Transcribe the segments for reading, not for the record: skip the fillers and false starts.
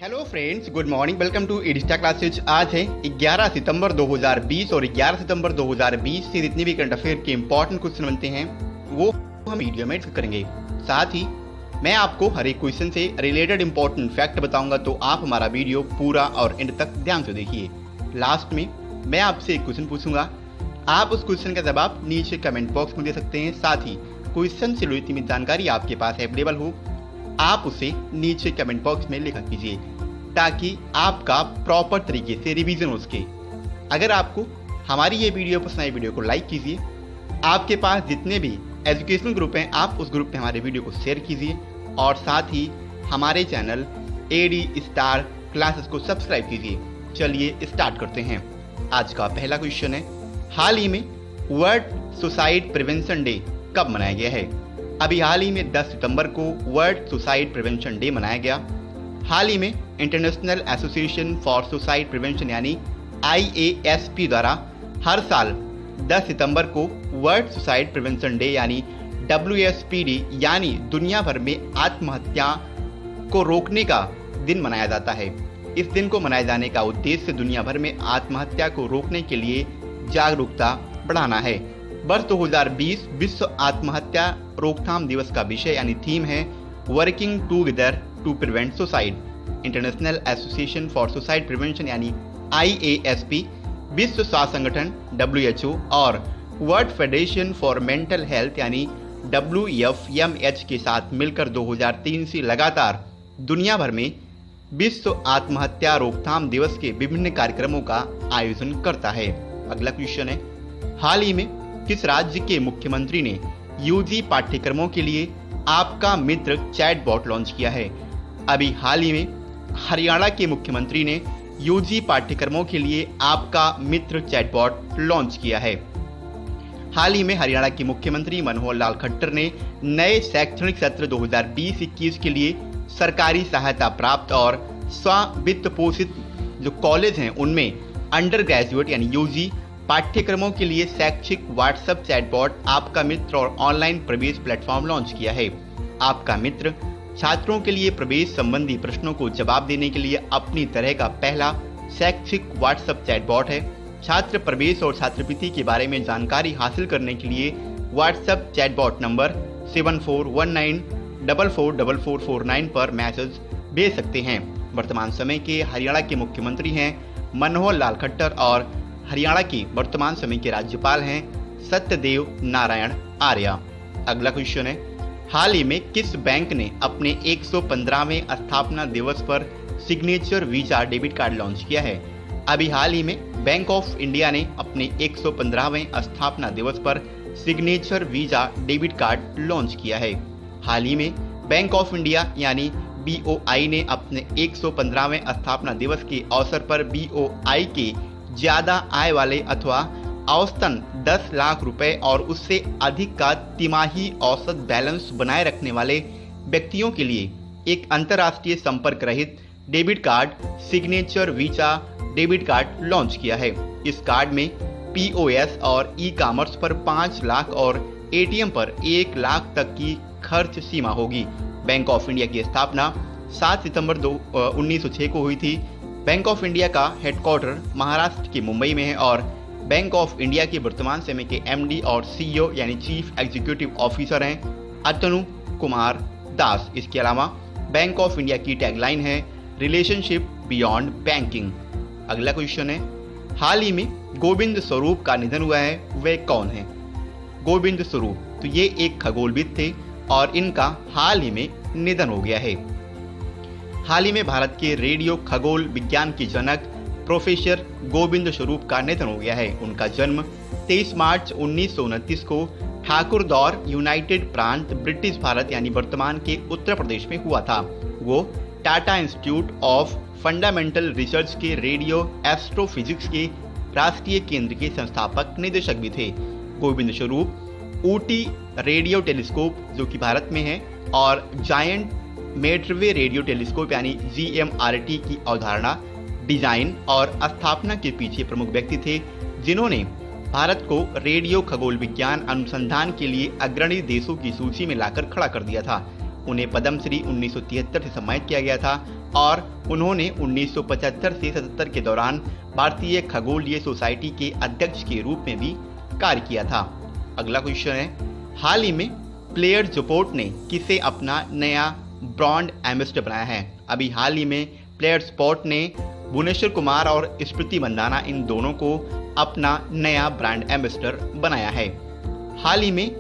Hello friends, good morning. Welcome to Edista classes. आज है 11 सितंबर 2020 और 11 सितंबर 2020 से जितने भी करंट अफेयर के इंपॉर्टेंट क्वेश्चन बनते हैं वो हम वीडियो में डिस्कस करेंगे। साथ ही मैं आपको हर एक क्वेश्चन से रिलेटेड इंपॉर्टेंट फैक्ट बताऊंगा, तो आप हमारा वीडियो पूरा और एंड तक ध्यान से देखिए। लास्ट में मैं आपसे एक क्वेश्चन पूछूंगा, आप उस क्वेश्चन का जवाब नीचे कमेंट बॉक्स में दे सकते हैं। साथ ही क्वेश्चन से जुड़ी जितनी जानकारी आपके पास अवेलेबल हो आप उसे नीचे कमेंट बॉक्स में लिखा कीजिए, ताकि आपका प्रॉपर तरीके से रिवीजन हो सके। अगर आपको हमारी ये वीडियो पसंद आई, वीडियो को लाइक कीजिए। आपके पास जितने भी एजुकेशनल ग्रुप हैं आप उस ग्रुप में हमारे वीडियो को शेयर कीजिए, और साथ ही हमारे चैनल एडी स्टार क्लासेस को सब्सक्राइब कीजिए। चलिए स्टार्ट करते हैं। आज का पहला क्वेश्चन है, हाल ही में वर्ल्ड सुसाइड प्रिवेंशन डे कब मनाया गया है? अभी हाल ही में 10 सितंबर को वर्ल्ड सुसाइड प्रिवेंशन डे मनाया गया। हाल ही में international Association for Suicide Prevention यानी IASP द्वारा हर साल 10 सितंबर को वर्ल्ड सुसाइड प्रिवेंशन डे यानी WSPD यानी दुनिया भर में आत्महत्या को रोकने का दिन मनाया जाता है। इस दिन को मनाए जाने का उद्देश्य दुनिया भर में आत्महत्या को रोकने के लिए जागरूकता बढ़ाना है। वर्ष 2020 विश्व आत्महत्या रोकथाम दिवस का विषय यानी थीम है working together to prevent suicide. International Association for Suicide Prevention यानी IASP, विश्व स्वास्थ्य संगठन WHO और World Federation for Mental Health यानी WFMH के साथ मिलकर 2003 से लगातार दुनिया भर में विश्व आत्महत्या रोकथाम दिवस के विभिन्न कार्यक्रमों का आयोजन करता है। अगला क्वेश्चन है, हाल ही में किस राज्य के मुख्यमंत्री ने UG पाठ्यक्रमों के लिए आपका मित्र चैटबॉट लॉन्च किया है? अभी हाल ही में हरियाणा के मुख्यमंत्री ने UG पाठ्यक्रमों के लिए आपका मित्र चैटबॉट लॉन्च किया है। हाल ही में हरियाणा के मुख्यमंत्री मनोहर लाल खट्टर ने नए शैक्षणिक सत्र 2020-21 के लिए सरकारी सहायता प्राप्त और स्व-वित्त पोषित जो कॉलेज हैं उनमें अंडर ग्रेजुएट यानी UG पाठ्यक्रमों के लिए शैक्षिक व्हाट्सएप चैटबॉट आपका मित्र और ऑनलाइन प्रवेश प्लेटफॉर्म लॉन्च किया है। आपका मित्र छात्रों के लिए प्रवेश संबंधी प्रश्नों को जवाब देने के लिए अपनी तरह का पहला शैक्षिक व्हाट्सएप चैटबॉट है। छात्र प्रवेश और छात्रवृत्ति के बारे में जानकारी हासिल करने के लिए व्हाट्सएप चैटबॉट नंबर 7419444449 पर मैसेज भेज सकते हैं। वर्तमान समय के हरियाणा के मुख्यमंत्री हैं मनोहर लाल खट्टर और हरियाणा के वर्तमान समय के राज्यपाल हैं सत्यदेव नारायण आर्य। अगला क्वेश्चन है, हाल ही में किस बैंक ने अपने 115वें स्थापना दिवस पर signature visa debit card launch किया है? अभी हाल ही में बैंक ऑफ इंडिया ने अपने 115वें स्थापना दिवस पर signature visa debit card launch किया है। हाल ही में बैंक ऑफ इंडिया यानी BOI ने अपने 115वें स्थापना दिवस के अवसर पर BOI के ज्यादा आय वाले अथवा औसतन 10 लाख रुपए और उससे अधिक का तिमाही औसत बैलेंस बनाए रखने वाले व्यक्तियों के लिए एक अंतर्राष्ट्रीय संपर्क रहित debit card signature visa debit card launch किया है। इस कार्ड में POS और ई-कॉमर्स पर 5 लाख और ATM पर 1 लाख तक की खर्च सीमा होगी। बैंक ऑफ इंडिया की स्थापना 7 सितंबर 1906 को हुई थी। बैंक ऑफ इंडिया का हेडक्वार्टर महाराष्ट्र के मुंबई में है और बैंक ऑफ इंडिया के वर्तमान समय के MD और CEO यानी चीफ एग्जीक्यूटिव ऑफिसर हैं अतनु कुमार दास। इसके अलावा बैंक ऑफ इंडिया की टैगलाइन है रिलेशनशिप बियॉन्ड बैंकिंग। अगला क्वेश्चन है, हाल ही में गोविंद स्वरूप का निधन हुआ है, वे कौन है? गोविंद स्वरूप तो ये एक खगोलविद थे और इनका हाल ही में निधन हो गया है। हाल ही में भारत के रेडियो खगोल विज्ञान के जनक प्रोफेसर गोविंद स्वरूप का निधन हो गया है। उनका जन्म 23 मार्च 1929 को ठाकुरदौर यूनाइटेड प्रांत ब्रिटिश भारत यानी वर्तमान के उत्तर प्रदेश में हुआ था। वो Tata institute of fundamental research के रेडियो एस्ट्रोफिजिक्स के राष्ट्रीय केंद्र के संस्थापक निदेशक भी थे। गोविंद स्वरूप ऊटी रेडियो टेलीस्कोप जो कि भारत में है और जायंट मेट्रवे रेडियो टेलीस्कोप यानी GMRT की अवधारणा, डिजाइन और स्थापना के पीछे प्रमुख व्यक्ति थे, जिन्होंने भारत को रेडियो खगोल विज्ञान अनुसंधान के लिए अग्रणी देशों की सूची में लाकर खड़ा कर दिया था। उन्हें पद्मश्री 1973 से सम्मानित किया गया था और उन्होंने 1975 से 77 के दौरान भारतीय खगोलीय सोसाइटी के अध्यक्ष के रूप में भी कार्य किया था। अगला क्वेश्चन है, हाल ही में प्लेयर स्पोर्ट ने किसे अपना नया ब्रांड एम्बेसडर बनाया है? अभी हाल ही में प्लेयर स्पोर्ट ने भुवनेश्वर कुमार और स्मृति मंदाना इन दोनों को अपना नया ब्रांड एम्बेसडर बनाया है। हाल ही में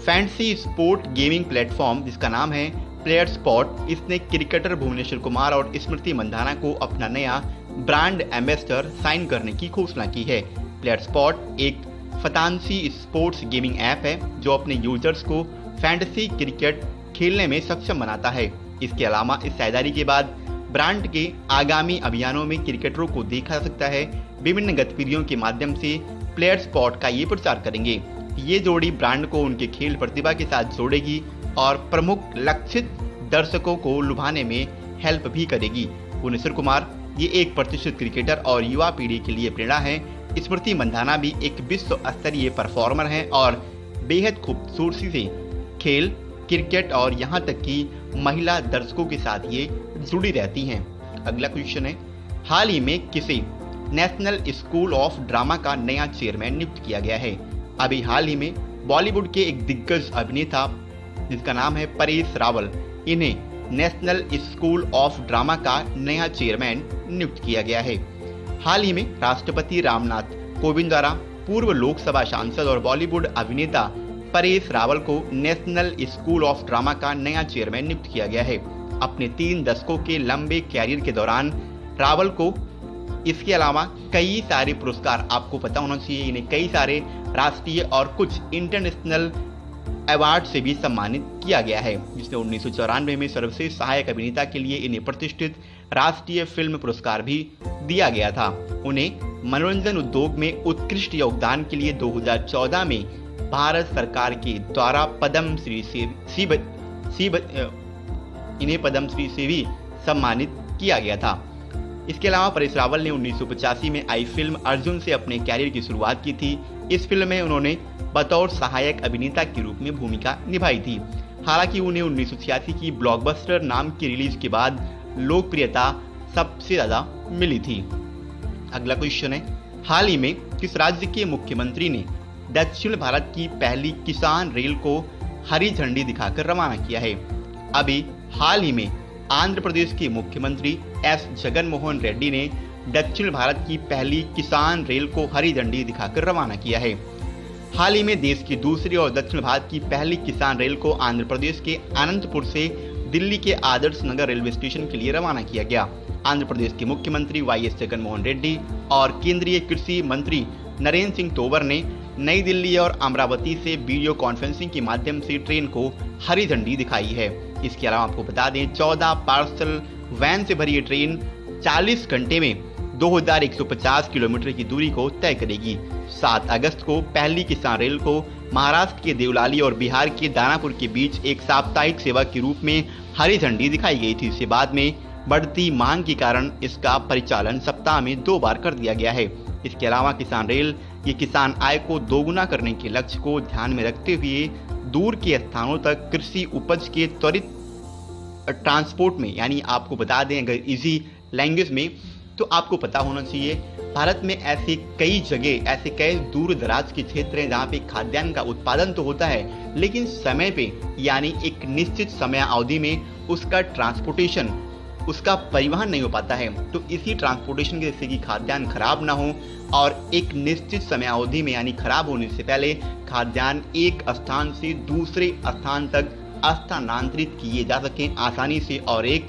फैंटेसी स्पोर्ट गेमिंग प्लेटफॉर्म जिसका नाम है प्लेयर स्पॉट, इसने क्रिकेटर भुवनेश्वर कुमार और स्मृति मंदाना को अपना नया ब्रांड एम्बेसडर साइन करने की घोषणा की है। प्लेयर स्पॉट एक फैंटेसी स्पोर्ट्स गेमिंग ऐप है जो अपने यूजर्स को फैंटेसी क्रिकेट खेलने में सक्षम बनाता है। इसके अलावा इस साझेदारी के बाद ब्रांड के आगामी अभियानों में क्रिकेटरों को देखा जा सकता है। विभिन्न गतिविधियों के माध्यम से प्लेयर स्पॉट का ये प्रचार करेंगे। ये जोड़ी ब्रांड को उनके खेल प्रतिभा के साथ जोड़ेगी और प्रमुख लक्षित दर्शकों को लुभाने में हेल्प भी करेगी। भुवनेश्वर कुमार ये एक प्रतिष्ठित क्रिकेटर और युवा पीढ़ी के लिए प्रेरणा है। स्मृति मंदाना भी एक विश्व स्तरीय परफॉर्मर हैं और बेहद खूबसूरती से खेल, क्रिकेट और यहाँ तक कि महिला दर्शकों के साथ ये जुड़ी रहती हैं। अगला क्वेश्चन है, हाल ही में किसे नेशनल स्कूल ऑफ ड्रामा का नया चेयरमैन नियुक्त किया गया है? अभी हाल ही में बॉलीवुड के एक दिग्गज अभिनेता जिसका नाम है परेश रावल, इन्हें नेशनल स्कूल ऑफ ड्रामा का नया चेयरमैन नियुक्त किया गया है। हाल ही में राष्ट्रपति रामनाथ कोविंद द्वारा पूर्व लोकसभा सांसद और बॉलीवुड अभिनेता परेश रावल को नेशनल स्कूल ऑफ ड्रामा का नया चेयरमैन नियुक्त किया गया है। अपने 3 दशकों के लंबे कैरियर के दौरान रावल को इसके अलावा कई सारे पुरस्कार, आपको पता होना चाहिए, इन्हें कई सारे राष्ट्रीय और कुछ इंटरनेशनल अवार्ड से भी सम्मानित किया गया है, जिसमें 1994 में सर्वश्रेष्ठ सहायक अभिनेता के लिए इन्हें प्रतिष्ठित राष्ट्रीय फिल्म पुरस्कार भी दिया गया था। उन्हें मनोरंजन उद्योग में उत्कृष्ट योगदान के लिए 2014 में भारत सरकार के द्वारा पद्मश्री से भी सम्मानित किया गया था। इसके अलावा परेश रावल ने 1985 में आई फिल्म अर्जुन से अपने कैरियर की शुरुआत की थी। इस फिल्म में उन्होंने बतौर सहायक अभिनेता के रूप में भूमिका निभाई थी। हालांकि उन्हें 1986 की ब्लॉकबस्टर नाम की रिलीज के बाद लोकप्रियता सबसे ज्यादा मिली थी। अगला क्वेश्चन है, हाल ही में किस राज्य के मुख्यमंत्री ने दक्षिण भारत की पहली किसान रेल को हरी झंडी दिखाकर रवाना किया है? अभी हाल ही में आंध्र प्रदेश के मुख्यमंत्री एस जगनमोहन रेड्डी ने दक्षिण भारत की पहली किसान रेल को हरी झंडी दिखाकर रवाना किया है। हाल ही में देश की दूसरी और दक्षिण भारत की पहली किसान रेल को आंध्र प्रदेश के अनंतपुर से दिल्ली के आदर्श नगर रेलवे स्टेशन के लिए रवाना किया गया। आंध्र प्रदेश के मुख्यमंत्री वाईएस जगनमोहन रेड्डी और केंद्रीय कृषि मंत्री नरेंद्र सिंह तोमर ने नई दिल्ली और अमरावती से वीडियो कॉन्फ्रेंसिंग के माध्यम से ट्रेन को हरी झंडी दिखाई है। इसके अलावा आपको बता दें 14 पार्सल वैन से भरी ये ट्रेन 40 घंटे में 2150 किलोमीटर की दूरी को तय करेगी। 7 अगस्त को पहली किसान रेल को महाराष्ट्र के देवलाली और बिहार के दानापुर के बीच एक साप्ताहिक सेवा के रूप में हरी झंडी दिखाई गई थी। इसके बाद में बढ़ती मांग के कारण इसका परिचालन सप्ताह में 2 बार कर दिया गया है। इसके अलावा किसान रेल ये किसान आय को दोगुना करने के लक्ष्य को ध्यान में रखते हुए दूर के स्थानों तक कृषि उपज के त्वरित ट्रांसपोर्ट में, यानी आपको बता दें अगर इजी लैंग्वेज में तो आपको पता होना चाहिए, भारत में ऐसे कई जगह, ऐसे कई दूर दराज के क्षेत्र हैं जहाँ पे खाद्यान्न का उत्पादन तो होता है लेकिन समय पे, यानी एक निश्चित समय अवधि में उसका ट्रांसपोर्टेशन, उसका परिवहन नहीं हो पाता है। तो इसी ट्रांसपोर्टेशन के जैसे कि खाद्यान्न खराब ना हो और एक निश्चित समय अवधि में यानी खराब होने से पहले खाद्यान्न एक स्थान से दूसरे स्थान तक स्थानांतरित किए जा सकें आसानी से और एक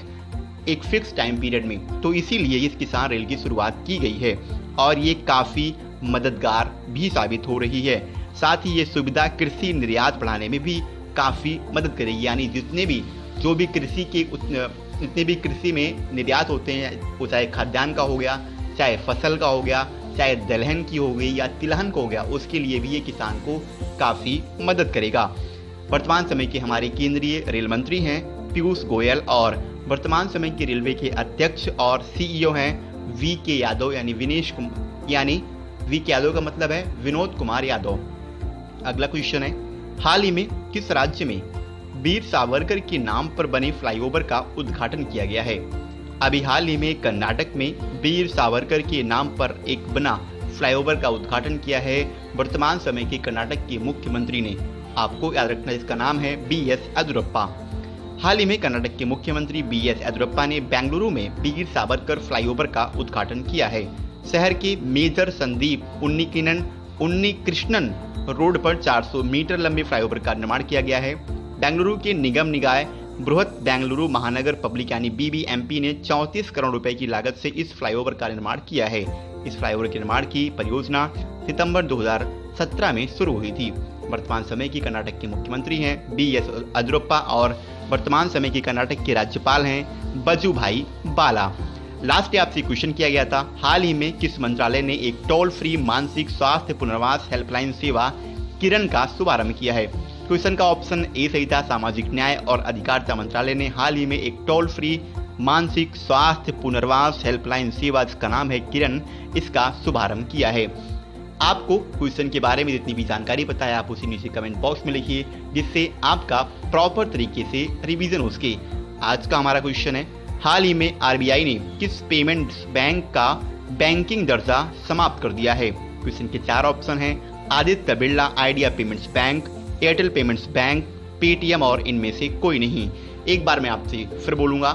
फिक्स टाइम पीरियड में। तो इसीलिए इस किसान रेल की शुरुआत की गई है और ये काफ़ी मददगार भी साबित हो रही है। साथ ही ये सुविधा कृषि निर्यात बढ़ाने में भी काफ़ी मदद करेगी, यानी जितने भी कृषि में निर्यात होते हैं, वो चाहे खाद्यान्न का हो गया, चाहे फसल का हो गया, चाहे दलहन की हो गई या तिलहन का हो गया, उसके लिए भी ये किसान को काफ़ी मदद करेगा। वर्तमान समय के हमारे केंद्रीय रेल मंत्री हैं पीयूष गोयल और वर्तमान समय के रेलवे के अध्यक्ष और सीईओ हैं वी.के. यादव, यानी वी.के. यादव का मतलब है विनोद कुमार यादव। अगला क्वेश्चन है, हाल ही में किस राज्य में वीर सावरकर के नाम पर बने फ्लाईओवर का उद्घाटन किया गया है। अभी हाल ही में कर्नाटक में वीर सावरकर के नाम पर एक बना फ्लाईओवर का उद्घाटन किया है वर्तमान समय के कर्नाटक के मुख्यमंत्री ने। आपको याद रखना इसका नाम है BS येदियुरप्पा। हाल ही में कर्नाटक के मुख्यमंत्री BS येदियुरप्पा ने बेंगलुरु में वीर सावरकर फ्लाईओवर का उद्घाटन किया है। शहर के मेजर संदीप उन्नीकृष्णन रोड पर 400 मीटर लंबे फ्लाईओवर का निर्माण किया गया है। बेंगलुरु के निगम निकाय बृहत बेंगलुरु महानगर पब्लिक यानी BBMP ने 34 करोड़ रुपए की लागत से इस फ्लाईओवर का निर्माण किया है। इस फ्लाईओवर के निर्माण की परियोजना सितंबर 2017 में शुरू हुई थी। वर्तमान समय की कर्नाटक के मुख्यमंत्री हैं BS येदियुरप्पा और वर्तमान समय के कर्नाटक के राज्यपाल हैं वजुभाई वाला। लास्ट डे आपसे क्वेश्चन किया गया था, हाल ही में किस मंत्रालय ने एक टोल फ्री मानसिक स्वास्थ्य पुनर्वास हेल्पलाइन सेवा किरण का शुभारंभ किया है। क्वेश्चन का ऑप्शन ए सही था। सामाजिक न्याय और अधिकारिता मंत्रालय ने हाल ही में एक टोल फ्री मानसिक स्वास्थ्य पुनर्वास हेल्पलाइन सेवा, जिसका नाम है किरण, इसका शुभारंभ किया है। आपको क्वेश्चन के बारे में जितनी भी जानकारी पता है आप उसी नीचे कमेंट बॉक्स में लिखिए, जिससे आपका प्रॉपर तरीके से रिवीजन हो सके। आज का हमारा क्वेश्चन है, हाल ही में RBI ने किस पेमेंट्स बैंक का बैंकिंग दर्जा समाप्त कर दिया है। क्वेश्चन के 4 ऑप्शन हैं, Aditya Birla idea payments bank, Airtel payments bank, Paytm और इनमें से कोई नहीं। एक बार मैं आपसे फिर बोलूंगा,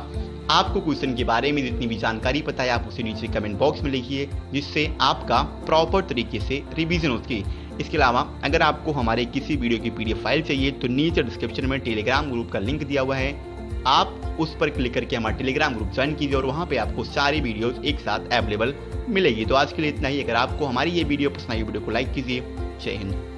आपको क्वेश्चन के बारे में जितनी भी जानकारी पता है आप उसे नीचे कमेंट बॉक्स में लिखिए, जिससे आपका प्रॉपर तरीके से रिवीजन हो सके। इसके अलावा अगर आपको हमारे किसी वीडियो की PDF फाइल चाहिए तो नीचे डिस्क्रिप्शन में टेलीग्राम ग्रुप का लिंक दिया हुआ है, आप उस पर क्लिक करके हमारा टेलीग्राम ग्रुप ज्वाइन कीजिए और वहाँ पे आपको सारी वीडियोस एक साथ अवेलेबल मिलेगी। तो आज के लिए इतना ही। अगर आपको हमारी ये वीडियो पसंद आई, वीडियो को लाइक कीजिए। जय हिंद।